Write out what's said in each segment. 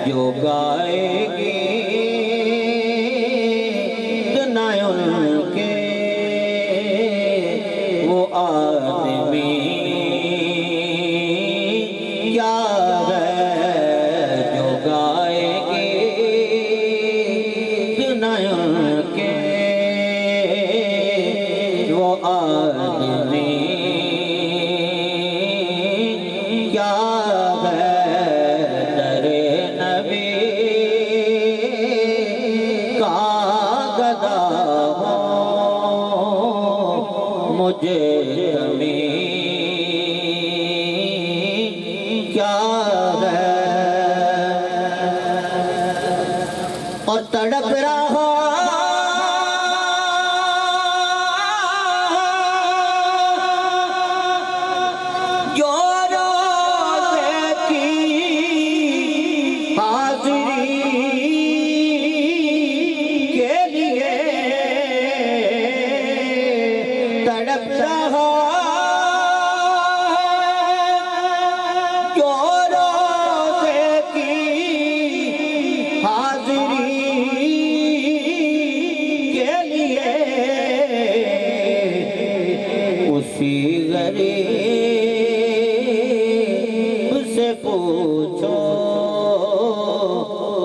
जो गाएगी दुनायों के वो आदमी क्या है जो गाएगी दुनायों के वो आदमी क्या है दरे नबी का गदा हो मुझे कमी क्या है और तड़प रहा उसी गरीब से पूछो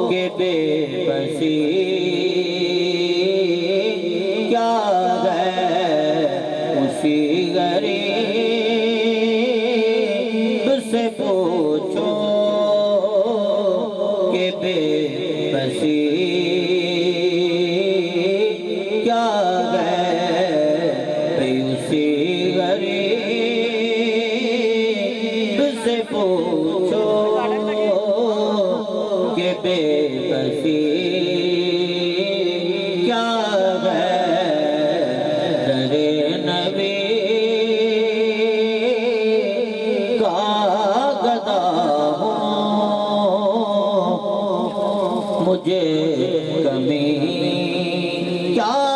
कि बेबसी क्या है उसी गरीब से पूछो कि बेबसी क्या है उसी गरीब से पूछो कि बेबसी क्या है दरे नबी का गदा हो मुझे कमी क्या